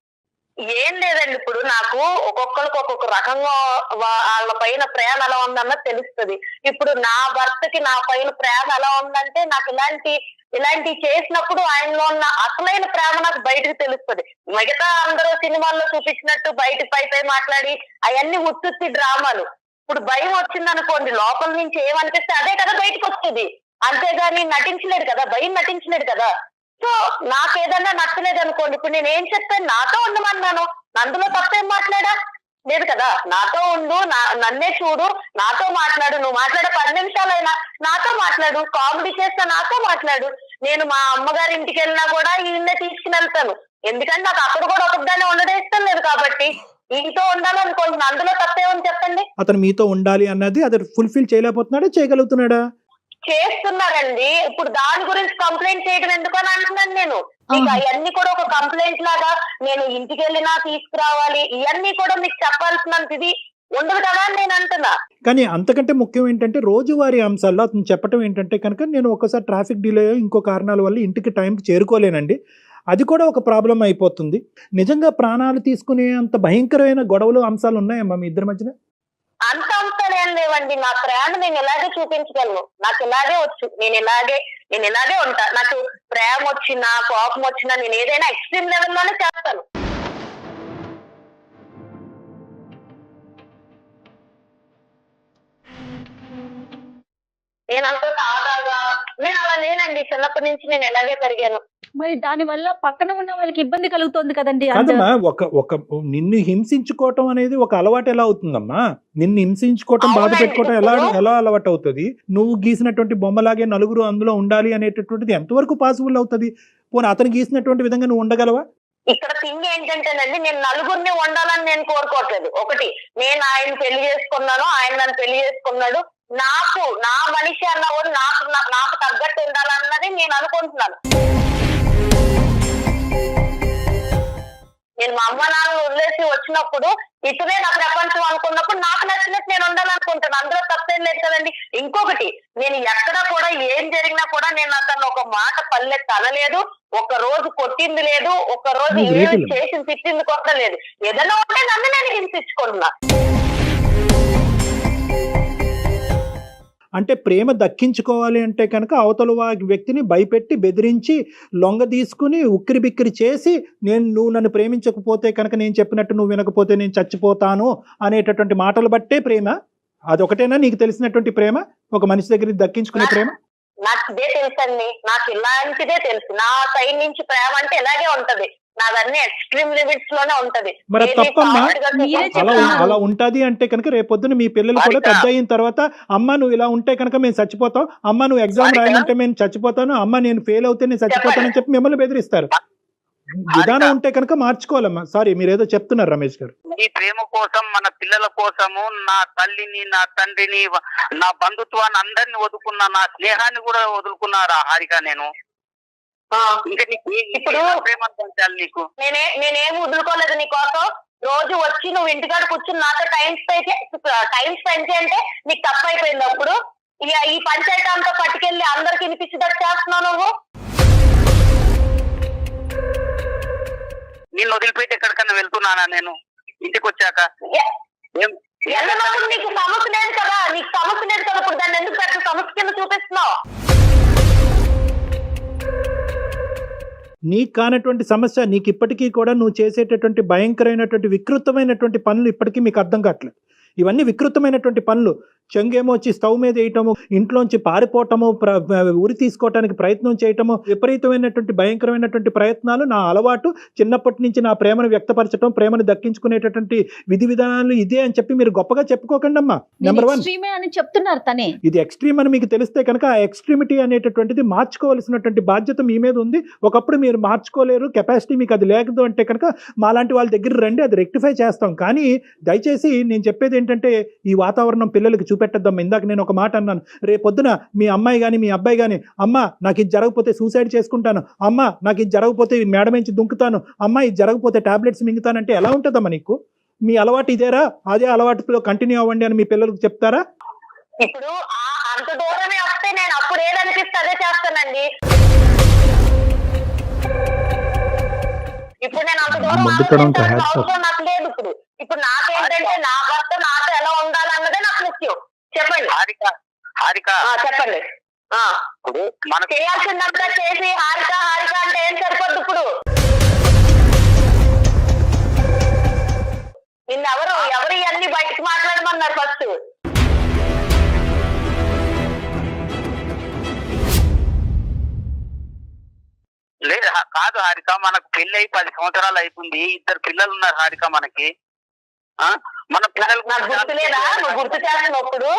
ఏం లేదండి, ఇప్పుడు నాకు ఒక్కొక్కరికి ఒక్కొక్క రకంగా వాళ్ళ పైన ప్రేమ ఎలా ఉందన్నది తెలుస్తుంది. ఇప్పుడు నా భర్తకి నా పైన ప్రేమ ఎలా ఉందంటే నాకు ఇలాంటి చేసినప్పుడు ఆయనలో ఉన్న అసలైన ప్రేమ నాకు బయటకు తెలుస్తుంది. మిగతా అందరూ సినిమాల్లో చూపించినట్టు బయట పై మాట్లాడి అవన్నీ ఉత్తుత్తి డ్రామాలు. ఇప్పుడు భయం వచ్చింది అనుకోండి, లోపల నుంచి ఏమనిపిస్తే అదే కదా బయటకు వస్తుంది, అంతేగాని నటించలేడు కదా, భయం నటించలేడు కదా. సో నాకు ఏదన్నా నచ్చలేదు అనుకోండి, ఇప్పుడు నేను ఏం చెప్పాను, నాతో ఉండమన్నాను, అందులో తప్పేం మాట్లాడా? లేదు కదా, నాతో ఉండు, నన్నే చూడు, నాతో మాట్లాడు, నువ్వు మాట్లాడే 10 నిమిషాలైనా నాతో మాట్లాడు, కామెడీ చేస్తా నాతో మాట్లాడు. నేను మా అమ్మగారి ఇంటికి వెళ్ళినా కూడా ఈయన్నే తీసుకుని వెళ్తాను, ఎందుకంటే నాకు అక్కడ కూడా ఒకదాన్ని ఉండడం ఇష్టం లేదు కాబట్టి ఈతో ఉండాలనుకుంటున్నా. అందులో తప్పేమని చెప్పండి. అతను మీతో ఉండాలి అన్నది అది ఫుల్ఫిల్ చేయలేకపోతున్నాడా, చేయగలుగుతున్నాడా? చేస్తున్నారండి. ఇప్పుడు దాని గురించి కంప్లైంట్ చేయడం ఎందుకు అని అంటున్నాను నేను. మీకు అవన్నీ కూడా ఒక కంప్లైంట్ లాగా నేను ఇంటికి వెళ్ళినా తీసుకురావాలి, ఇవన్నీ కూడా మీకు చెప్పాల్సినంత ఇది ఉండదు కదా అని నేను అంటున్నా. కానీ అంతకంటే ముఖ్యం ఏంటంటే రోజువారీ అంశాల్లో అతను చెప్పడం ఏంటంటే కనుక నేను ఒకసారి ట్రాఫిక్ డిలే ఇంకో కారణాల వల్ల ఇంటికి టైంకి చేరుకోలేనండి, అది కూడా ఒక ప్రాబ్లం అయిపోతుంది. నిజంగా ప్రాణాలు తీసుకునే అంత భయంకరమైన గొడవలు అంశాలు ఉన్నాయమ్మా మీ ఇద్దరి మధ్యన? అంత అంశాలు ఏం లేవండి. నా ప్రేమ నేను ఇలాగే చూపించగలను, నాకు ఇలాగే వచ్చు, నేను ఇలాగే ఉంటా. నాకు ప్రేమ వచ్చినా కోపం వచ్చినా నేను ఏదైనా ఎక్స్ట్రీమ్ లెవెల్లోనే చేస్తాను. నేను అలా లేనండి, చిన్నప్పటి నుంచి నేను ఎలాగే పెరిగాను. మరి దాని వల్ల పక్కన ఉన్న వాళ్ళకి ఇబ్బంది కలుగుతుంది కదండి. కాదమ్మా, ఒక నిన్ను హింసించుకోవటం అనేది ఒక అలవాటు ఎలా అవుతుందమ్మా? నిన్ను హింసించుకోవటం, బాధ పెట్టుకోవటం ఎలా అలవాటు అవుతుంది? నువ్వు గీసినటువంటి బొమ్మలాగే నలుగురు అందులో ఉండాలి అనేటటువంటిది ఎంతవరకు పాసిబుల్ అవుతుంది? పోనీ అతను గీసినటువంటి విధంగా నువ్వు ఉండగలవా? ఇక్కడ థింగ్ ఏంటంటేనండి, నేను నలుగురిని ఉండాలని నేను కోరుకోవట్లేదు. ఒకటి, నేను ఆయన పెళ్లి చేసుకున్నాను, ఆయన నన్ను పెళ్లి చేసుకున్నాడు, నాకు నా మనిషి అన్నవాడు నాకు తగ్గట్టు ఉండాలన్నది నేను అనుకుంటున్నాను. నేను మా అమ్మ నాన్న వదిలేసి వచ్చినప్పుడు ఇతనే నా ప్రపంచం అనుకున్నప్పుడు నాకు నచ్చినట్టు నేను ఉండాలనుకుంటాను, అందులో తప్పేం లేదు కదండి. ఇంకొకటి, నేను ఎక్కడ కూడా ఏం జరిగినా కూడా నేను అతను ఒక మాట పల్లెత్తి అనలేదు, ఒక రోజు కొట్టింది లేదు, ఒక రోజు ఏం చేసి తిట్టింది కూడా లేదు. ఏదైనా ఉంటే నన్ను నేను హింసించుకుంటున్నా. అంటే ప్రేమ దక్కించుకోవాలి అంటే కనుక అవతల వ్యక్తిని భయపెట్టి బెదిరించి లొంగ తీసుకుని ఉక్కిరి బిక్కిరి చేసి నువ్వు నన్ను ప్రేమించకపోతే కనుక నేను చెప్పినట్టు నువ్వు వినకపోతే నేను చచ్చిపోతాను అనేటటువంటి మాటలు బట్టే ప్రేమ? అదొకటేనా నీకు తెలిసినటువంటి ప్రేమ, ఒక మనిషి దగ్గర దక్కించుకునే ప్రేమ? నాకు ఇదే తెలుసండి, నాకు ఇలాంటిదే తెలుసు. నా సైడ్ నుంచి ప్రేమ అంటే ఇలాగే ఉంటది, నాదన్నీ ఎక్స్ట్రీమ్ లిమిట్స్ లోనే ఉంటది. మరి తప్పమ్మా, అలా ఉంటది అంటే కనుక రేపొద్దున మీ పిల్లలు కూడా పెద్ద అయిన తర్వాత అమ్మ నువ్వు ఇలా ఉంటే కనుక మేము చచ్చిపోతాం, అమ్మ నువ్వు ఎగ్జామ్ రాయాలంటే మేము చచ్చిపోతాను, అమ్మ నేను ఫెయిల్ అవుతే నేను చచ్చిపోతానని చెప్పి మిమ్మల్ని బెదిరిస్తారు. విధానం ఉంటే కనుక మార్చుకోవాలమ్మా. సారీ, మీరు ఏదో చెప్తున్నారు రమేష్ గారు. ఈ ప్రేమ కోసం, మన పిల్లల కోసము, నా తల్లిని, నా తండ్రిని, నా బంధుత్వాన్ని అందరిని వదులుకున్నా, నా స్నేహాన్ని కూడా వదులుకున్నారా హారిక? నేను ఇంకా ఇప్పుడు ప్రేమ పంచాలి నీకు. నేనేం వదులుకోలేదు నీ కోసం. రోజు వచ్చి నువ్వు ఇంటికాడ కూర్చుని నాతో టైం స్పెండ్ చేయంటే నీకు తప్పు అయిపోయింది. అప్పుడు ఈ పంచాయతీ అంతా పట్టుకెళ్ళి అందరికి వినిపించేటట్టు చేస్తున్నావు నువ్వు. నిన్ను వదిలిపెట్టి ఎక్కడికన్నా వెళ్తున్నానా నేను ఇంటికి వచ్చాక? వెళ్ళినప్పుడు నీకు సమస్య లేదు కదా, ఇప్పుడు దాన్ని ఎందుకు పెద్ద సమస్య కింద చూపిస్తున్నావు? నీకు కానటువంటి సమస్య నీకు ఇప్పటికీ కూడా నువ్వు చేసేటటువంటి భయంకరమైనటువంటి వికృతమైనటువంటి పనులు ఇప్పటికీ మీకు అర్థం కావట్లేదు. ఇవన్నీ వికృతమైనటువంటి పనులు. చెంగేమో వచ్చి స్టవ్ మీద వేయటము, ఇంట్లోంచి పారిపోవటము, ఉరి తీసుకోవటానికి ప్రయత్నం చేయటము, విపరీతమైనటువంటి భయంకరమైనటువంటి ప్రయత్నాలు నా అలవాటు. చిన్నప్పటి నుంచి నా ప్రేమను వ్యక్తపరచడం, ప్రేమను దక్కించుకునేటటువంటి విధి విధానాలు ఇదే అని చెప్పి మీరు గొప్పగా చెప్పుకోకండి అమ్మా. నెంబర్ 1 అని చెప్తున్నారు తనే. ఇది ఎక్స్ట్రీమ్ అని మీకు తెలిస్తే కనుక ఆ ఎక్స్ట్రీమిటీ అనేటటువంటిది మార్చుకోవాల్సినటువంటి బాధ్యత మీ మీద ఉంది. ఒకప్పుడు మీరు మార్చుకోలేరు, కెపాసిటీ మీకు అది లేదు అంటే కనుక మాలాంటి వాళ్ళ దగ్గర రండి, అది రెక్టిఫై చేస్తాం. కానీ దయచేసి నేను చెప్పేది ఏంటంటే ఈ వాతావరణం పిల్లలకి చూపెట్టద్దమ్మా. ఇందాక నేను ఒక మాట అన్నాను, రేపొద్దున మీ అమ్మాయి కానీ మీ అబ్బాయి కానీ అమ్మ నాకు ఇది జరగకపోతే సూసైడ్ చేసుకుంటాను, అమ్మ నాకు ఇది జరగకపోతే మేడ నుంచి దుంకుతాను, అమ్మ ఇది జరగకపోతే టాబ్లెట్స్ మింగుతానంటే ఎలా ఉంటుందమ్మా నీకు? మీ అలవాటు ఇదేరా, అదే అలవాటులో కంటిన్యూ అవ్వండి అని మీ పిల్లలకు చెప్తారా? ఇప్పుడు అంత దూరమే వస్తే నేను అప్పుడు ఏదనిపిస్తే అదే చేస్తానండి. ఇప్పుడు నేను అంత దూరం నాకు లేదు. ఇప్పుడు నాకేంటంటే నా భర్త నాతో ఎలా ఉండాలన్నదే నాకు ముఖ్యం. చెప్పండి చెప్పండి. చేయాల్సిందంతా చేసి హారిక అంటే ఏం సరిపోద్ది? ఇప్పుడు నిన్నెవరు ఇవన్నీ బయటకు మాట్లాడమన్నారు ఫస్ట్? లేదు కాదు హారిక, మనకు పెళ్లి అయి 10 సంవత్సరాలు అవుతుంది, 2 పిల్లలు ఉన్నారు హారిక మనకి. మన పిల్లలకు నాకు గుర్తులేదా నువ్వు గుర్తు చేస్తున్నప్పుడు?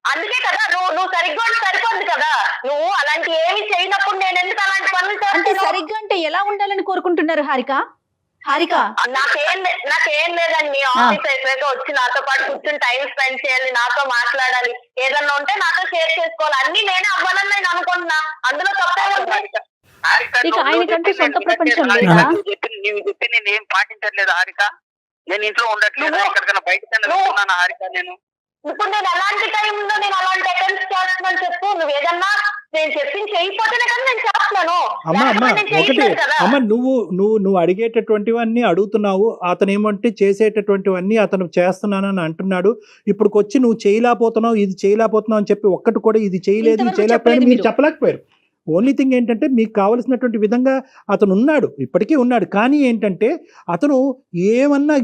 అందుకే కదా నువ్వు సరిగ్గా సరిపోద్ది కదా. నువ్వు అలాంటి ఏమి చేయనప్పుడు నేను ఎందుకు అలాంటి పనులు అంటే చేస్తాను? సరిగ్గా అంటే ఎలా ఉండాలని కోరుకుంటున్నారు హారిక? నాకేం లేదండి. ఆఫీస్ అయిపోయాక వచ్చి నాతో పాటు కూర్చొని టైం స్పెండ్ చేయాలి, నాతో మాట్లాడాలి, ఏదన్నా ఉంటే నాతో షేర్ చేసుకోవాలి. అన్ని నేనే అవ్వాలని నేను అనుకుంటున్నా. అందులో తప్పే ఉంది. ఇక ఆయనకంటూ సొంత ప్రపంచం లేదా? నువ్వు చెప్పి నేను ఏం పాటించట్లేదు హారిక. నేను ఇంట్లో ఉండట్లేదు, ఎక్కడికైనా బయటకు వెళ్తున్నాను హారిక. ఇప్పుడు నేను అలాంటి టైంలో నేను అలాంటి అటెంప్ట్స్ చేస్తున్నాను చెప్పు. నువ్వు ఏదన్నా నేను చెప్పింది చేయకపోతేనే కదా నేను చేస్తున్నాను. అమ్మ నువ్వు అడిగేటటువంటివన్నీ అడుగుతున్నావు, అతను ఏమంటే చేసేటటువంటివన్నీ అతను చేస్తున్నానని అంటున్నాడు. ఇప్పుడు వచ్చి నువ్వు చేయలేకపోతున్నావు, ఇది చేయలేకపోతున్నావు అని చెప్పి ఒక్కటి కూడా ఇది చేయలేదు, ఇది చేయలేకపోయాను మీరు చెప్పలేకపోయారు. ఓన్లీ థింగ్ ఏంటంటే మీకు కావలసినటువంటి విధంగా అతను ఉన్నాడు, ఇప్పటికీ ఉన్నాడు. కానీ ఏంటంటే అతను ఏమన్నా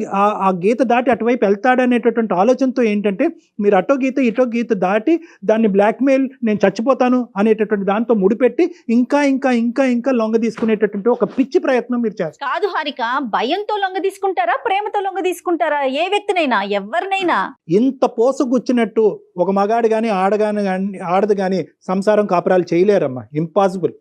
ఆ గీత దాటి అటువైపు వెళ్తాడనేటటువంటి ఆలోచనతో ఏంటంటే మీరు అటో గీత ఇటో గీత దాటి దాన్ని బ్లాక్మెయిల్, నేను చచ్చిపోతాను అనేటటువంటి దాంతో ముడిపెట్టి ఇంకా ఇంకా ఇంకా ఇంకా లొంగ తీసుకునేటటువంటి ఒక పిచ్చి ప్రయత్నం మీరు చేస్తారు. కాదు హారిక, భయంతో లొంగ తీసుకుంటారా, ప్రేమతో లొంగ తీసుకుంటారా? ఏ వ్యక్తినైనా ఎవరినైనా ఇంత పోసుగుచ్చినట్టు ఒక మగాడు కానీ ఆడదు కానీ సంసారం కాపురాలు చేయలేరమ్మా. ఇంపాసిబుల్.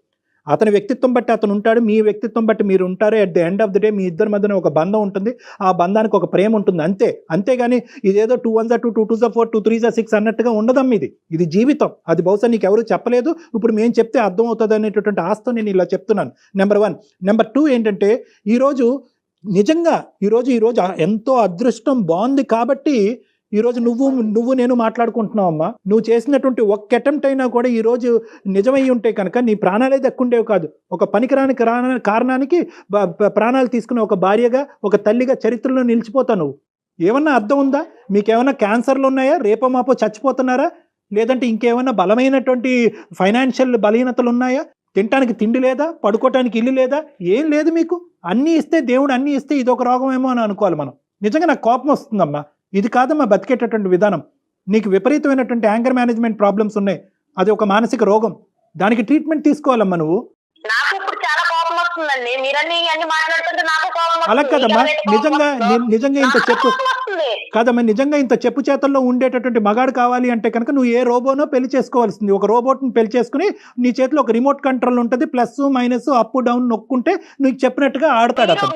అతని వ్యక్తిత్వం బట్టి అతను ఉంటాడు, మీ వ్యక్తిత్వం బట్టి మీరు ఉంటారు. At the end of the day మీ ఇద్దరి మధ్యన ఒక బంధం ఉంటుంది, ఆ బంధానికి ఒక ప్రేమ ఉంటుంది, అంతేగాని ఇదేదో 2 1 2 2 2 4 2 3 6 అన్నట్టుగా ఉండదమ్మా. ఇది జీవితం. అది బహుశా నీకు ఎవరు చెప్పలేదు, ఇప్పుడు మేము చెప్తే అర్థం అవుతుంది అనేటటువంటి ఆస్తో నేను ఇలా చెప్తున్నాను. నెంబర్ 1. నెంబర్ 2 ఏంటంటే ఈరోజు నిజంగా ఈరోజు ఎంతో అదృష్టం బాగుంది కాబట్టి ఈరోజు నువ్వు నేను మాట్లాడుకుంటున్నావు అమ్మా. నువ్వు చేసినటువంటి ఒక్క అటెంప్ట్ అయినా కూడా ఈరోజు నిజమై ఉంటే కనుక నీ ప్రాణాలే దక్కుండేవి కాదు. ఒక పనికిరాని కారణానికి ప్రాణాలు తీసుకున్న ఒక భార్యగా, ఒక తల్లిగా చరిత్రలో నిలిచిపోతావు నువ్వు. ఏమన్నా అర్థం ఉందా? మీకేమన్నా క్యాన్సర్లు ఉన్నాయా? రేపో మాపో చచ్చిపోతున్నారా? లేదంటే ఇంకేమన్నా బలమైనటువంటి ఫైనాన్షియల్ బలహీనతలు ఉన్నాయా? తినటానికి తిండి లేదా? పడుకోవటానికి ఇల్లు లేదా? ఏం లేదు మీకు. అన్నీ ఇస్తే దేవుడు అన్నీ ఇస్తే ఇదొక రోగమేమో అని అనుకోవాలి మనం. నిజంగా నాకు కోపం వస్తుందమ్మా. ఇది కాదమ్మా బతికేటటువంటి విధానం. నీకు విపరీతమైనటువంటి యాంగర్ మేనేజ్మెంట్ ప్రాబ్లమ్స్ ఉన్నాయి, అది ఒక మానసిక రోగం. దానికి ట్రీట్మెంట్ తీసుకోవాలమ్మా నువ్వు. నాకు ఇప్పుడు చాలా కోపం వస్తుందండి. మీరన్నీ అన్ని మాట్లాడుతుంటే నాకు కోపం. అలా కదమ్మా, నిజంగా ఇంత చెప్పు కాదమ్మా, నిజంగా ఇంత చెప్పు చేతల్లో ఉండేటటువంటి మగాడు కావాలి అంటే కనుక నువ్వు ఏ రోబోనో పెళ్లి చేసుకోవాల్సింది. ఒక రోబోట్ని పెళ్లి చేసుకుని నీ చేతిలో ఒక రిమోట్ కంట్రోల్ ఉంటుంది, ప్లస్ మైనస్ అప్ డౌన్ నొక్కుంటే నువ్వు చెప్పినట్టుగా ఆడతాడు అతను.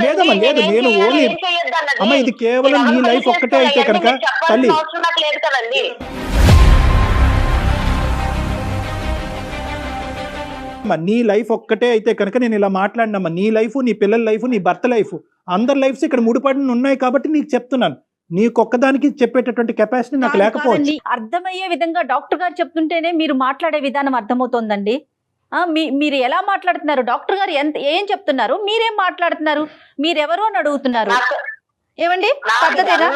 లేదమ్మా, లేదు, నేను ఓన్లీ అమ్మ ఇది కేవలం నీ లైఫ్ ఒక్కటే అయితే కనుక తల్లి నీ లైఫ్ ఒక్కటే అయితే కనుక నేను ఇలా మాట్లాడినమ్మా. నీ లైఫ్, నీ పిల్లల లైఫ్, నీ భర్త లైఫ్, అందరి లైఫ్స్ ఇక్కడ ముడిపడి ఉన్నాయి కాబట్టి నీకు చెప్తున్నాను. నీకొక్కదానికి చెప్పేటటువంటి కెపాసిటీ నాకు లేకపోవచ్చు. అర్థమయ్యే విధంగా డాక్టర్ గారు చెప్తుంటేనే మీరు మాట్లాడే విధానం అర్థమవుతోందండి. మీరు ఎలా మాట్లాడుతున్నారు? డాక్టర్ గారు ఏం చెప్తున్నారు, మీరేం మాట్లాడుతున్నారు? మీరెవరు అని అడుగుతున్నారు. ఏమండి పద్ధతేనా?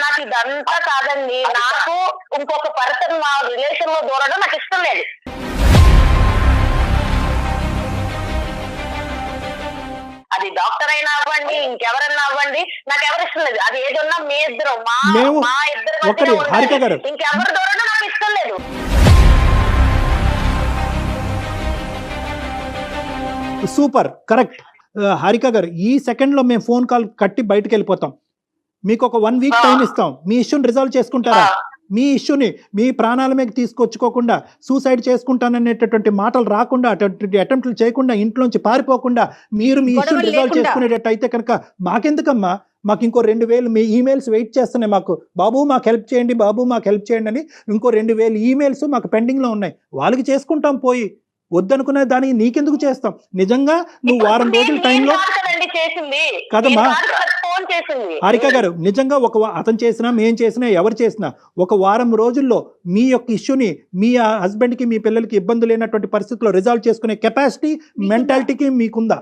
నాకు ఇదంతా కాదండి. నాకు ఇంకొక పర్సన్ మా రిలేషన్ లో దూరడం నాకు ఇష్టం లేదు. అది డాక్టర్ అయినా అవ్వండి, ఇంకెవరైనా అవ్వండి, నాకు ఎవరు ఇష్టం లేదు. అది ఏదన్నా మీ ఇద్దరు మా ఇద్దరు ఇంకెవరు దూరడం నాకు ఇష్టం లేదు. సూపర్, కరెక్ట్ హారిక గారు. ఈ సెకండ్లో మేము ఫోన్ కాల్ కట్టి బయటకు వెళ్ళిపోతాం. మీకు ఒక 1 వీక్ టైం ఇస్తాం. మీ ఇష్యూని రిజాల్వ్ చేసుకుంటారా? మీ ఇష్యూని మీ ప్రాణాల మీద తీసుకొచ్చుకోకుండా, సూసైడ్ చేసుకుంటాననేటటువంటి మాటలు రాకుండా, అటువంటి అటెంప్ట్లు చేయకుండా, ఇంట్లోంచి పారిపోకుండా మీరు మీ ఇష్యూని రిజాల్వ్ చేసుకునేటట్టు అయితే కనుక మాకెందుకమ్మా, మాకు ఇంకో 2000 మీ ఈమెయిల్స్ వెయిట్ చేస్తున్నాయి. మాకు బాబు మాకు హెల్ప్ చేయండి, బాబు మాకు హెల్ప్ చేయండి అని ఇంకో 2000 ఈమెయిల్స్ మాకు పెండింగ్లో ఉన్నాయి. వాళ్ళకి చేసుకుంటాం పోయి. వద్దనుకునే దానికి నీకెందుకు చేస్తాం? నిజంగా నువ్వు వారం రోజుల టైంలో కదమ్మా హారిక గారు, నిజంగా అతను చేసినా మేం చేసినా ఎవరు చేసినా ఒక వారం రోజుల్లో మీ యొక్క ఇష్యూని మీ హస్బెండ్కి మీ పిల్లలకి ఇబ్బంది లేనటువంటి పరిస్థితుల్లో రిజాల్వ్ చేసుకునే కెపాసిటీ మెంటాలిటీకి మీకుందా?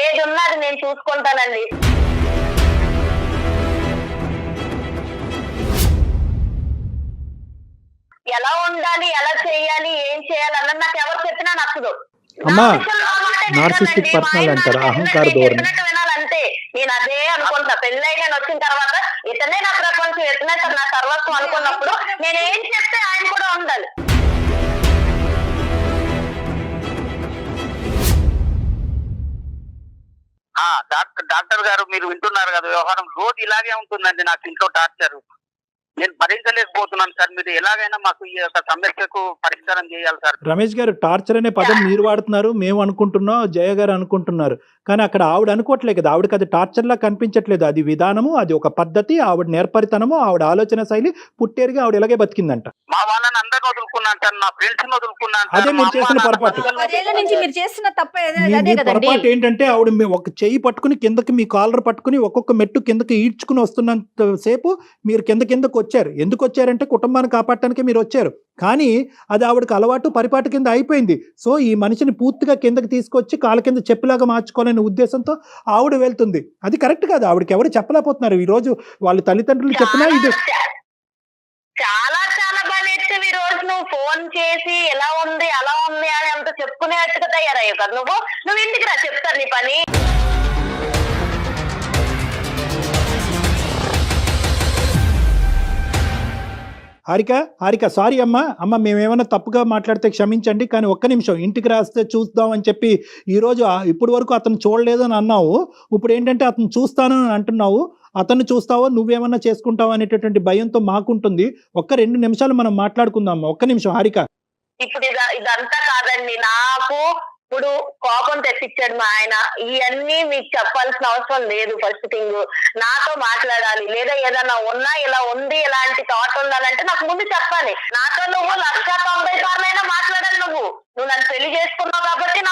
ఏది ఉన్నది నేను చూసుకుంటానండి. ఎలా ఉండాలి, ఎలా చేయాలి, ఏం చేయాలి అన్నది నాకు ఎవరు చెప్పినా నచ్చదు. అమ్మా నార్సిస్టిక్ పర్సనల్ అంటారు, అహంకార ధోరణి. వినాలంటే నేను అదే అనుకుంటా. పెళ్ళై నేను వచ్చిన తర్వాత ఇతనే నా ప్రపంచం, ఇతనే నా సర్వస్వం అనుకున్నప్పుడు నేను ఏం చెప్తే ఆయన కూడా ఉండాలి. డాక్టర్ గారు మీరు వింటున్నారు కదా, వ్యవహారం రోజు ఇలాగే ఉంటుందండి. నాకు ఇంట్లో టార్చర్ నేను భరించలేకపోతున్నాను సార్. మీరు ఎలాగైనా మాకు ఈ యొక్క సమస్యకు పరిష్కారం చేయాలి సార్. రమేష్ గారు, టార్చర్ అనే పదం మీరు వాడుతున్నారు, మేము అనుకుంటున్నాం, జయ గారు అనుకుంటున్నారు. కానీ అక్కడ ఆవిడ అనుకోవట్లేదు కదా, ఆవిడకి అది టార్చర్లా కనిపించట్లేదు. అది విధానము, అది ఒక పద్ధతి, ఆవిడ నేర్పరితనము, ఆవిడ ఆలోచన శైలి, పుట్టేరుగా ఆవిడ ఇలాగే బతికిందంట. మా వాళ్ళని అందరిని వదులుకున్నాను సార్, నా ఫ్రెండ్స్ వదులుకున్నాను. అదే మీరు చేసిన పొరపాటు. 10 ఏళ్ల నుంచి మీరు చేసిన తప్పే మీ పొరపాటు ఏంటంటే, ఆవిడ ఒక చెయ్యి పట్టుకుని కిందకి, మీ కాలర్ పట్టుకుని ఒక్కొక్క మెట్టు కిందకి ఈడ్చుకుని వస్తున్నంత సేపు మీరు కిందకు వచ్చారు. ఎందుకు వచ్చారంటే కుటుంబాన్ని కాపాడటానికి మీరు వచ్చారు. కానీ అది ఆవిడకి అలవాటు, పరిపాటు కింద అయిపోయింది. సో ఈ మనిషిని పూర్తిగా కిందకి తీసుకొచ్చి కాళ్ళ కింద చెప్పులాగా మార్చుకోవాలనే ఉద్దేశంతో ఆవిడ వెళ్తుంది. అది కరెక్ట్ కాదు. ఆవిడకి ఎవరు చెప్పలేకపోతున్నారు. ఈ రోజు వాళ్ళ తల్లిదండ్రులు చెప్పినా ఇది చాలా చాలా బాగా నేర్చావు. ఈ రోజు నువ్వు ఫోన్ చేసి ఎలా ఉంది అలా ఉంది అని అంత చెప్పుకునేట్టుగా తయారయ్యావు కదా. నువ్వు ఇంటికి రా, చెప్తాను నీ పని. హారిక సారీ అమ్మ మేమేమైనా తప్పుగా మాట్లాడితే క్షమించండి. కానీ ఒక్క నిమిషం ఇంటికి రాస్తే చూద్దాం అని చెప్పి ఈరోజు ఇప్పటి వరకు అతను చూడలేదు అని అన్నావు. ఇప్పుడు ఏంటంటే అతను చూస్తాను అని అంటున్నావు. అతను చూస్తావో నువ్వేమన్నా చేసుకుంటావు అనేటటువంటి భయంతో మాకుంటుంది. ఒక్క 2 నిమిషాలు మనం మాట్లాడుకుందాం. ఒక్క నిమిషం హారిక. ఇప్పుడు ఇదంతా కాదండి, నాకు ఇప్పుడు కోపం తెప్పించాడు మా ఆయన. ఇవన్నీ మీకు చెప్పాల్సిన అవసరం లేదు. ఫస్ట్ థింగ్ నాతో మాట్లాడాలి, లేదా ఏదైనా ఉన్నా ఇలా ఉంది ఇలాంటి థాట్ ఉండాలంటే నాకు ముందు చెప్పాలి. నాతో నువ్వు 190 సార్లైనా మాట్లాడాలి. నువ్వు నన్ను పెళ్లి చేసుకున్నావు కాబట్టి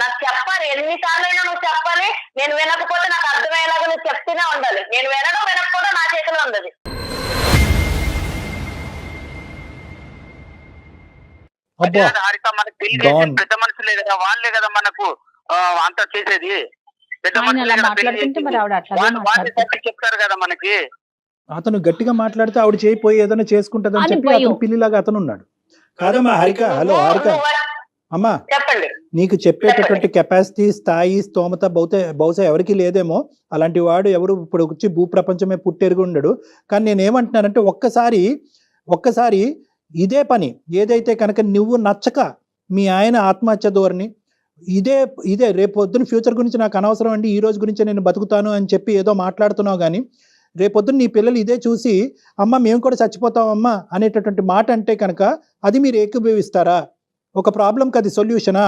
నాకు చెప్పాలి. ఎన్నిసార్లైనా నువ్వు చెప్పాలి. నేను వినకపోతే నాకు అర్థమయ్యేలాగా నువ్వు చెప్తూనే ఉండాలి. నేను వినకపోతే నా చేతిలో ఉండదు. హారిక మనకు పెళ్లి పెద్ద మనుషులే కదా, వాళ్ళే కదా మనకు అంతా చేసేది. పెద్ద మనుషులు చెప్తారు కదా మనకి. అతను గట్టిగా మాట్లాడితే ఆవిడ చేయిపోయి ఏదైనా చేసుకుంటదని చెప్పి అతను పిల్లిలాగా అతను ఉన్నాడు. కాదమ్మా హారిక. హలో హారిక అమ్మా, చెప్పండి. నీకు చెప్పేటటువంటి కెపాసిటీ, స్థాయి, స్తోమత బహుశా ఎవరికి లేదేమో. అలాంటి వాడు ఎవరు ఇప్పుడు వచ్చి భూప్రపంచమే పుట్టెరుగు ఉండడు. కానీ నేనేమంటున్నానంటే ఒక్కసారి ఇదే పని ఏదైతే కనుక నువ్వు నచ్చక మీ ఆయన ఆత్మహత్య ధోరణి ఇదే రేపు పొద్దున ఫ్యూచర్ గురించి నాకు అనవసరం అండి, ఈ రోజు గురించి నేను బతుకుతాను అని చెప్పి ఏదో మాట్లాడుతున్నావు. కానీ రేపొద్దున నీ పిల్లలు ఇదే చూసి అమ్మ మేము కూడా చచ్చిపోతామమ్మా అనేటటువంటి మాట అంటే కనుక అది మీరు ఏకీభవిస్తారా? ఒక ప్రాబ్లంకి అది సొల్యూషనా?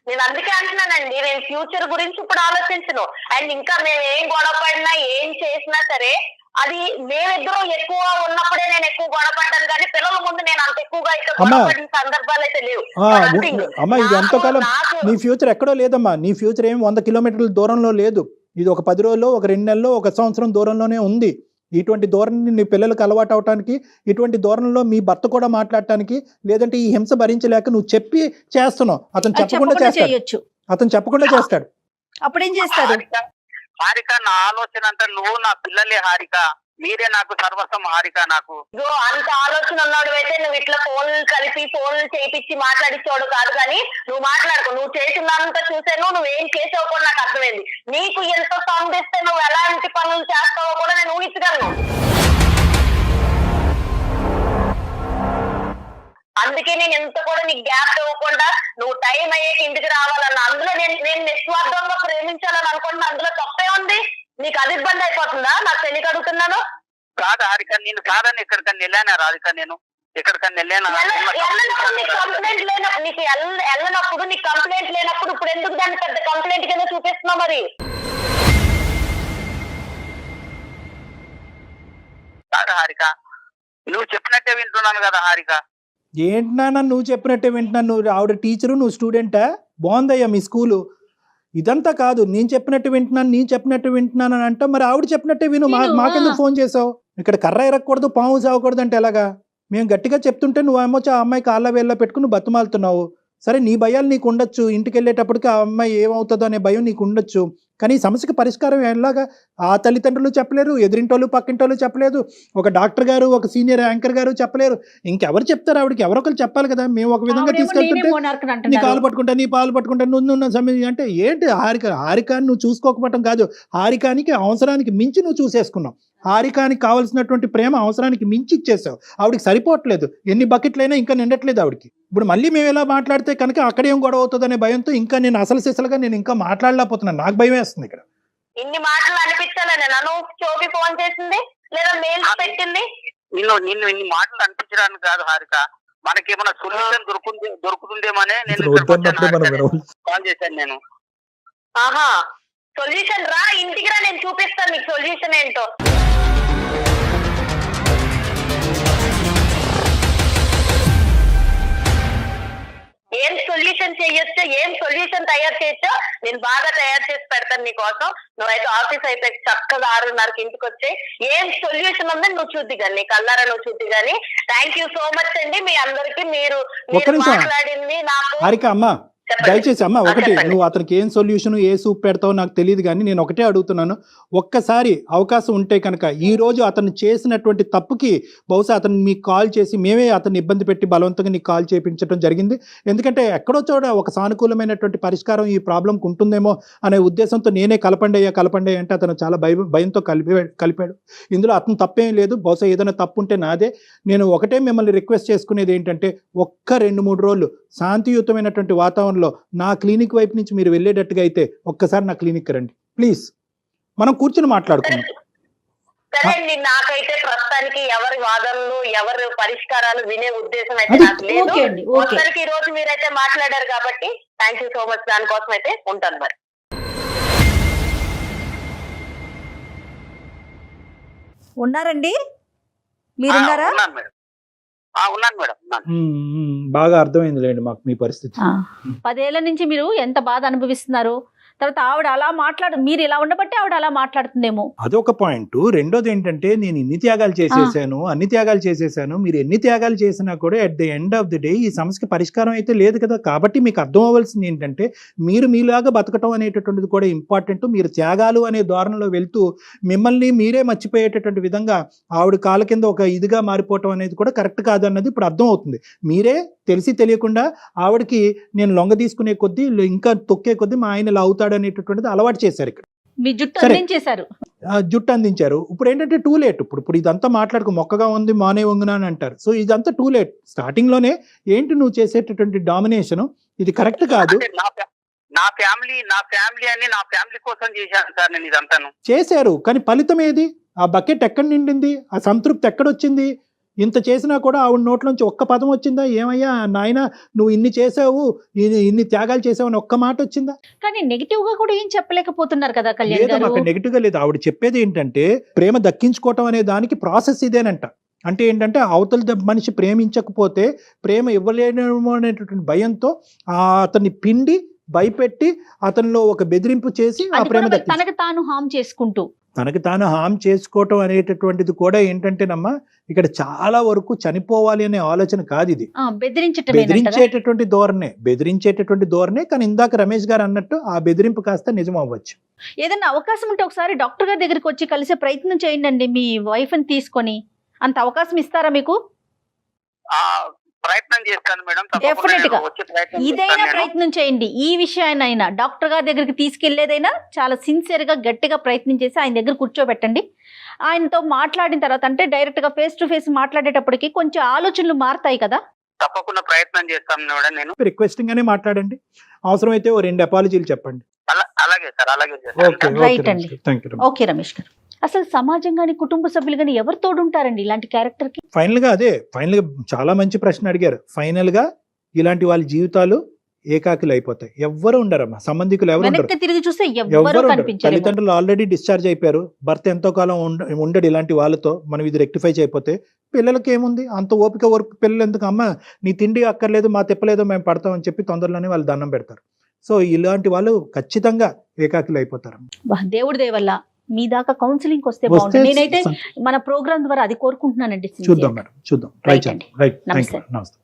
నేను అందుకే అంటున్నానండి, నేను ఫ్యూచర్ గురించి ఇప్పుడు ఆలోచించను. అండ్ ఇంకా మేము ఏం గొడవ పడినా ఏం చేసినా సరే అది మేమిద్దరం ఎక్కువ ఉన్నప్పుడే నేను ఎక్కువ గొడవపడ్డాను. కానీ పిల్లల ముందు నేను అంత ఎక్కువగా అయితే గొడవపడిన సందర్భాలు అయితే లేవు. అమ్మా ఇది ఎంతకాలం నీ ఫ్యూచర్ ఎక్కడో లేదమ్మా. నీ ఫ్యూచర్ ఏం 100 కిలోమీటర్ల దూరంలో లేదు. ఇది ఒక 10 రోజుల్లో, ఒక 2 నెలల్లో, 1 సంవత్సరం దూరంలోనే ఉంది. ఇటువంటి ధోరణి నీ పిల్లలకు అలవాటు అవటానికి, ఇటువంటి ధోరణిలో మీ భర్త కూడా మాట్లాడటానికి, లేదంటే ఈ హింస భరించలేక నువ్వు చెప్పి చేస్తున్నావు. అతను చెప్పకుండా చేస్తాడు. అప్పుడేం చేస్తాడు? హారిక నా ఆలోచన అంతా నువ్వు నా పిల్లలే హారిక, మీరే నాకు సర్వస్వం హారిక. నాకు అంత ఆలోచన ఉన్నాడు అయితే నువ్వు ఇట్లా ఫోన్లు కలిపి ఫోన్లు చేయించి మాట్లాడించాడు కాదు. కానీ నువ్వు మాట్లాడుకో. నువ్వు చేసినంత చూసాను, నువ్వేం చేసావు కూడా నాకు అర్థమైంది. నీకు ఎంత సంధిస్తే నువ్వు ఎలాంటి పనులు చేస్తావో కూడా నేను ఊహించగలను. అందుకే నేను ఎంత కూడా నీకు గ్యాప్ ఇవ్వకుండా నువ్వు టైం అయ్యేకి ఇంటికి రావాలన్న, అందులో నేను నిస్వార్థంగా ప్రేమించాలని అనుకుంటున్నా. అందులో తప్పే ఉంది. నీకు అది ఇబ్బంది అయిపోతుందా? నాకు తెలియక అడుగుతున్నాను. కాదు హారిక, నేను కాదని ఎక్కడికన్నా వెళ్ళానా రాధిక? నేను ఎక్కడికన్నా వెళ్ళానా? కంప్లైంట్ లేనప్పుడు నీకు వెళ్ళనప్పుడు, నీకు కంప్లైంట్ లేనప్పుడు ఇప్పుడు ఎందుకు దాన్ని పెద్ద కంప్లైంట్ కింద చూపిస్తున్నావు? మరి కాదు హారిక, నువ్వు చెప్పినట్టే వింటున్నాను కదా హారిక. ఏంటన్నా నువ్వు చెప్పినట్టే వింటున్నాను? నువ్వు ఆవిడ టీచరు, నువ్వు స్టూడెంటా? బాగుందయ్యా మీ స్కూలు. ఇదంతా కాదు, నేను చెప్పినట్టు వింటున్నాను అని అంటే మరి ఆవిడ చెప్పినట్టే విను. మాకెందుకు ఫోన్ చేసావు? ఇక్కడ కర్ర ఎరగకూడదు, పాము సాగకూడదు అంటే ఎలాగా? మేము గట్టిగా చెప్తుంటే నువ్వేమో ఆ అమ్మాయి కాళ్ళ వేళ్ళ పెట్టుకుని బతుమాలుతున్నావు. సరే నీ భయాలు నీకు ఉండొచ్చు, ఇంటికి వెళ్ళేటప్పటికి ఆ అమ్మాయి ఏమవుతుందో అనే భయం నీకు ఉండొచ్చు. కానీ ఈ సమస్యకి పరిష్కారం ఎలాగా? ఆ తల్లిదండ్రులు చెప్పలేరు, ఎదిరింటోళ్ళు పక్కింటోళ్ళు చెప్పలేదు, ఒక డాక్టర్ గారు, ఒక సీనియర్ యాంకర్ గారు చెప్పలేరు. ఇంకెవరు చెప్తారు? ఆవిడకి ఎవరో ఒకరు చెప్పాలి కదా. మేము ఒక విధంగా తీసుకెళ్తుంటే నీ కాలు పట్టుకుంటా, నీ పాలు పట్టుకుంటా, నువ్వు సమయం అంటే ఏంటి? హారిక నువ్వు చూసుకోకపోవటం కాదు, హారికానికి అవసరానికి మించి నువ్వు చూసేసుకున్నావు. హారికానికి కావాల్సినటువంటి ప్రేమ అవసరానికి మించి ఇచ్చేసావు. ఆవిడకి సరిపోవట్లేదు, ఎన్ని బకెట్లైనా ఇంకా నిండట్లేదు ఆవిడకి. ఇప్పుడు మళ్ళీ మేము ఎలా మాట్లాడితే కనుక అక్కడేం గొడవ అవుతుందనే భయంతో ఇంకా నేను అసలు సిసలుగా నేను ఇంకా మాట్లాడలేకపోతున్నాను. నాకు భయం వేస్తుంది ఇక్కడ. ఇన్ని మాటలు అనిపించాలని నన్ను చోపి ఫోన్ చేసింది లేదా మెయిల్స్ పెట్టింది. నిన్ను ఇన్ని మాటలు అనిపించడానికి కాదు హారిక, మనకేమైనా సొల్యూషన్ దొరుకుతుందేమోనే నేను కాల్ చేశాను నేను. ఆహా, సొల్యూషన్ రా, ఇంటికి రా, నేను చూపిస్తాను నీకు సొల్యూషన్ ఏంటో. ఏం సొల్యూషన్ చేయొచ్చో, ఏం సొల్యూషన్ తయారు చేయొచ్చో నేను బాగా తయారు చేసి పెడతాను నీకోసం. నువ్వైతే ఆఫీస్ అయితే చక్కగా 6:30కి ఇంటికి వచ్చి ఏం సొల్యూషన్ ఉందని నువ్వు చూద్ది కానీ, నీ కల్లారా నువ్వు చూద్ది కానీ. థ్యాంక్ యూ సో మచ్ అండి మీ అందరికి. మీరు మాట్లాడింది నాకు హారిక అమ్మ దయచేసి అమ్మ ఒకటి, నువ్వు అతనికి ఏం సొల్యూషన్ ఏ సూప్ పెడతావో నాకు తెలియదు, కానీ నేను ఒకటే అడుగుతున్నాను, ఒక్కసారి అవకాశం ఉంటే కనుక ఈ రోజు అతను చేసినటువంటి తప్పుకి బహుశా అతను మీకు కాల్ చేసి మేమే అతన్ని ఇబ్బంది పెట్టి బలవంతంగా నీకు కాల్ చేయించడం జరిగింది. ఎందుకంటే ఎక్కడో చోట ఒక సానుకూలమైనటువంటి పరిష్కారం ఈ ప్రాబ్లంకి ఉంటుందేమో అనే ఉద్దేశంతో నేనే కలపండి అంటే అతను చాలా భయంతో కలిపాడు. ఇందులో అతను తప్పేం లేదు, బహుశా ఏదైనా తప్పు ఉంటే నాదే. నేను ఒకటే మిమ్మల్ని రిక్వెస్ట్ చేసుకునేది ఏంటంటే, ఒక్క 2-3 రోజులు శాంతియుతమైనటువంటి వాతావరణంలో నా క్లినిక్ వైపు నుంచి మీరు వెళ్ళేటట్టుగా అయితే ఒక్కసారి నా క్లినిక్ రండి ప్లీజ్, మనం కూర్చొని మాట్లాడుకుందాం. సరే అండి, నాకైతే ప్రస్తుతానికి ఎవరి వాదనలు ఎవరి పరిష్కారాలు వినే ఉద్దేశం అయితే నాకు లేదు. మొత్తానికి ఈ రోజు మీరైతే మాట్లాడారు కాబట్టి థ్యాంక్ యూ సో మచ్. దానికోసం అయితే ఉంటాను మరి. ఉన్నారండి మీరున్నారా? ఉన్నాను మేడం. బాగా అర్థమైంది లేండి మాకు మీ పరిస్థితి. 10 ఏళ్ల నుంచి మీరు ఎంత బాధ అనుభవిస్తున్నారు. తర్వాత ఆవిడ అలా మీరు ఇలా ఉండబట్టి ఆవిడ అలా మాట్లాడుతుందేమో, అదొక పాయింట్. రెండోది ఏంటంటే, నేను ఇన్ని త్యాగాలు చేసేసాను, అన్ని త్యాగాలు చేసేసాను, మీరు ఎన్ని త్యాగాలు చేసినా కూడా at the end of the day ఈ సమస్యకి పరిష్కారం అయితే లేదు కదా. కాబట్టి మీకు అర్థం అవ్వాల్సింది ఏంటంటే, మీరు మీలాగా బతకటం అనేటటువంటిది కూడా ఇంపార్టెంట్. మీరు త్యాగాలు అనే ధోరణిలో వెళ్తూ మిమ్మల్ని మీరే మర్చిపోయేటటువంటి విధంగా ఆవిడ కాళ్ళ కింద ఒక ఇదిగా మారిపోవటం అనేది కూడా కరెక్ట్ కాదన్నది ఇప్పుడు అర్థం అవుతుంది. మీరే తెలిసి తెలియకుండా ఆవిడకి నేను లొంగ తీసుకునే కొద్దీ ఇంకా తొక్కే కొద్దీ మా ఆయన ఇలా అవుతాడు అనేటటువంటిది అలవాటు చేశారు. ఇక్కడ మీ జుట్టు అందించేశారు, జుట్టు అందించారు. ఇప్పుడు ఏంటంటే టూ లేట్. ఇప్పుడు ఇదంతా మాట్లాడుకో, మొక్కగా ఉంది మానే వంగునా అని అంటారు. సో ఇదంతా టూ లేట్. స్టార్టింగ్ లోనే ఏంటి నువ్వు చేసేటటువంటి డామినేషన్, ఇది కరెక్ట్ కాదు. నా ఫ్యామిలీ అని నా ఫ్యామిలీ కోసం చేశాను సార్ నేను ఇదంతాను. చేశారు, కానీ ఫలితం ఏది? ఆ బకెట్ ఎక్కడ నిండింది? ఆ సంతృప్తి ఎక్కడొచ్చింది? ఇంత చేసినా కూడా ఆవిడ నోట్లోంచి ఒక్క పదం వచ్చిందా? ఏమయ్యా నాయన నువ్వు ఇన్ని చేసావు, ఇన్ని త్యాగాలు చేసావు అని ఒక్క మాట వచ్చిందా? కానీ నెగిటివ్ గా కూడా ఏం చెప్పలేకపోతున్నారు కదా కళ్యాణ్ గారు. అక్కడ నెగిటివ్ గా లేదు. ఆవిడ చెప్పేది ఏంటంటే, ప్రేమ దక్కించుకోవటం అనే దానికి ప్రాసెస్ ఇదేనంట. అంటే ఏంటంటే, అవతల మనిషి ప్రేమించకపోతే ప్రేమ ఇవ్వలేమో అనేటటువంటి భయంతో అతన్ని పిండి భయపెట్టి అతనిలో ఒక బెదిరింపు చేసి ఆ ప్రేమ తనకు తాను హామ్ చేసుకోవటం అనేటటువంటిది కూడా ఏంటంటేనమ్మా, ఇక్కడ చాలా వరకు చనిపోవాలి అనే ఆలోచన కాదు. ఇది బెదిరించేటటువంటి ధోరణే. కానీ ఇందాక రమేష్ గారు అన్నట్టు ఆ బెదిరింపు కాస్త నిజం అవ్వచ్చు. ఏదైనా అవకాశం ఉంటే ఒకసారి డాక్టర్ గారి దగ్గరికి వచ్చి కలిసే ప్రయత్నం చేయండి. మీ వైఫ్ ని తీసుకొని అంత అవకాశం ఇస్తారా మీకు? ప్రయత్నం చేస్తాను మేడం, డెఫినెట్ గా ఇదైనా ప్రయత్నం చేయండి. ఈ విషయాన్నైనా డాక్టర్ గారి దగ్గరికి తీసుకెళ్లేదైనా చాలా సిన్సియర్ గా గట్టిగా ప్రయత్నం చేసి ఆయన దగ్గర కూర్చోబెట్టండి. ఆయనతో మాట్లాడిన తర్వాత, అంటే డైరెక్ట్ గా ఫేస్ టు ఫేస్ మాట్లాడేటప్పటికి కొంచెం ఆలోచనలు మారుతాయి కదా. తప్పకుండా ప్రయత్నం చేస్తాను మేడం. నేను రిక్వెస్టింగ్ గానే మాట్లాడండి, అవసరమైతే 2 అపాలజీలు చెప్పండి. అలాగే సార్, అలాగే రైట్ అండి. ఓకే రమేష్ గారు, అసలు సమాజం గాని కుటుంబ సభ్యులు గాని ఎవరు తోడుంటారండి ఇలాంటి క్యారెక్టర్ కి? ఫైనల్ గా చాలా మంచి ప్రశ్న అడిగారు. ఫైనల్ గా ఇలాంటి వాళ్ళ జీవితాలు ఏకాకిలు అయిపోతాయి. ఎవ్వరు ఉండరమ్మా, సంబంధికులు ఎవరు ఉండరు. తిరిగి చూస్తే ఎవరు కనిపించరు. తల్లిదండ్రులు ఆల్రెడీ డిశ్చార్జ్ అయిపోయారు, భర్త ఎంతో కాలం ఉండడు ఇలాంటి వాళ్ళతో. మనం ఇది రెక్టిఫై చేయకపోతే పిల్లలకి ఏముంది అంత ఓపిక వరకు? పిల్లలు ఎందుకు, అమ్మ నీ తిండి అక్కర్లేదు, మా తిప్పలేదు, మేము పడతామని చెప్పి తొందరలోనే వాళ్ళు దండం పెడతారు. సో ఇలాంటి వాళ్ళు ఖచ్చితంగా ఏకాకిలు అయిపోతారు. దేవుడి దయ వల్ల మీ దాకా కౌన్సిలింగ్ వస్తే బాగుంటుంది. నేనైతే మన ప్రోగ్రామ్ ద్వారా అది కోరుకుంటున్నానండి. చూద్దాం మేడం, చూద్దాం. రైట్, నమస్తే.